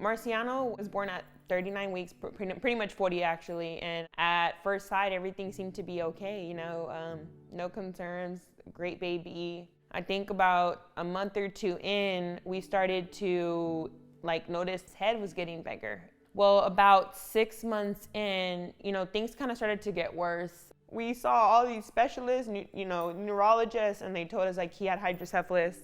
Marciano was born at 39 weeks, pretty much 40 actually, and at first sight everything seemed to be okay, no concerns, great baby. I think about a month or two in, we started to notice his head was getting bigger. Well, about 6 months in, things kind of started to get worse. We saw all these specialists, neurologists, and they told us he had hydrocephalus,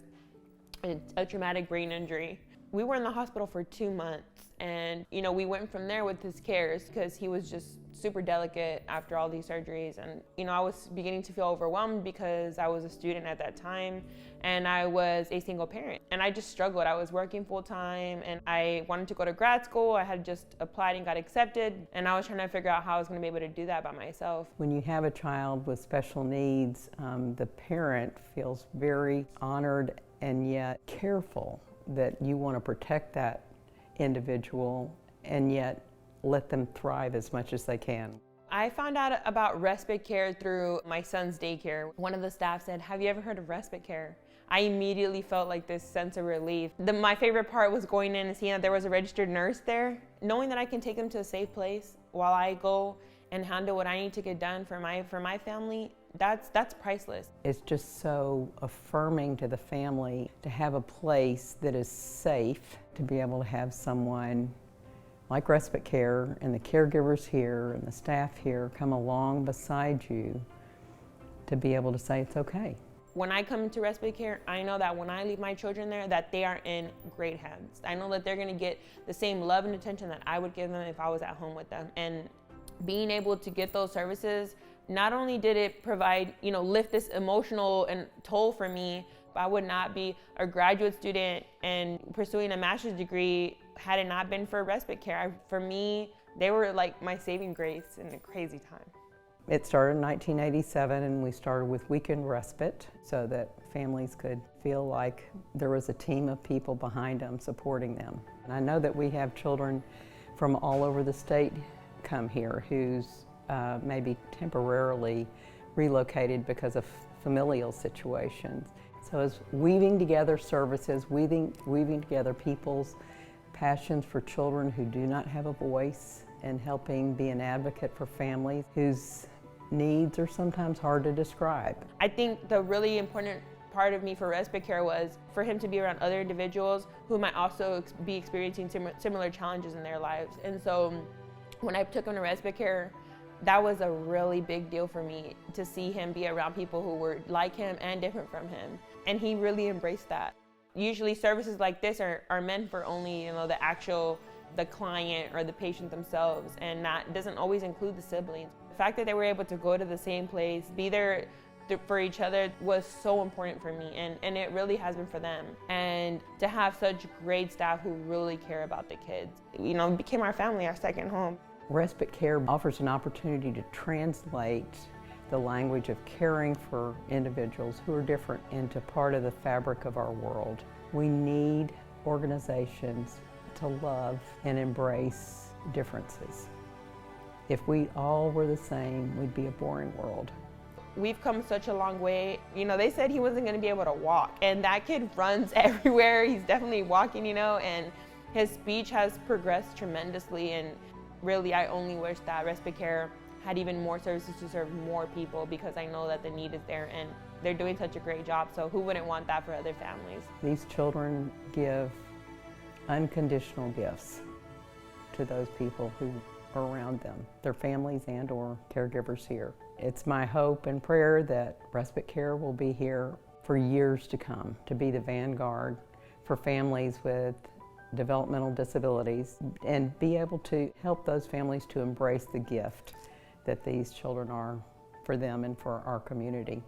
a traumatic brain injury. We were in the hospital for 2 months, and we went from there with his cares because he was just super delicate after all these surgeries. And I was beginning to feel overwhelmed because I was a student at that time and I was a single parent, and I just struggled. I was working full-time and I wanted to go to grad school. I had just applied and got accepted, and I was trying to figure out how I was going to be able to do that by myself. When you have a child with special needs, the parent feels very honored and yet careful that you want to protect that individual and yet let them thrive as much as they can. I found out about respite care through my son's daycare. One of the staff said, "Have you ever heard of respite care?" I immediately felt this sense of relief. My favorite part was going in and seeing that there was a registered nurse there. Knowing that I can take them to a safe place while I go and handle what I need to get done for my family, that's priceless. It's just so affirming to the family to have a place that is safe, to be able to have someone like Respite Care and the caregivers here and the staff here come along beside you to be able to say it's okay. When I come into Respite Care, I know that when I leave my children there, that they are in great hands. I know that they're gonna get the same love and attention that I would give them if I was at home with them. And being able to get those services, not only did it provide, lift this emotional and toll for me, but I would not be a graduate student and pursuing a master's degree had it not been for Respite Care. For me, they were my saving grace in a crazy time. It started in 1987, and we started with weekend respite so that families could feel like there was a team of people behind them supporting them. And I know that we have children from all over the state come here who's maybe temporarily relocated because of familial situations. So it's weaving together services, weaving together people's passions for children who do not have a voice, and helping be an advocate for families whose needs are sometimes hard to describe. I think the really important part of me for Respite Care was for him to be around other individuals who might also be experiencing similar challenges in their lives. And so when I took him to Respite Care, that was a really big deal for me, to see him be around people who were like him and different from him. And he really embraced that. Usually services like this are meant for only the client or the patient themselves, and that doesn't always include the siblings. The fact that they were able to go to the same place, be there for each other, was so important for me, and it really has been for them. And to have such great staff who really care about the kids, it became our family, our second home. Respite Care offers an opportunity to translate the language of caring for individuals who are different into part of the fabric of our world. We need organizations to love and embrace differences. If we all were the same, we'd be a boring world. We've come such a long way. They said he wasn't going to be able to walk, and that kid runs everywhere. He's definitely walking, and his speech has progressed tremendously. And really, I only wish that Respite Care had even more services to serve more people, because I know that the need is there and they're doing such a great job. So who wouldn't want that for other families? These children give unconditional gifts to those people who are around them, their families and or caregivers here. It's my hope and prayer that Respite Care will be here for years to come, to be the vanguard for families with developmental disabilities, and be able to help those families to embrace the gift that these children are for them and for our community.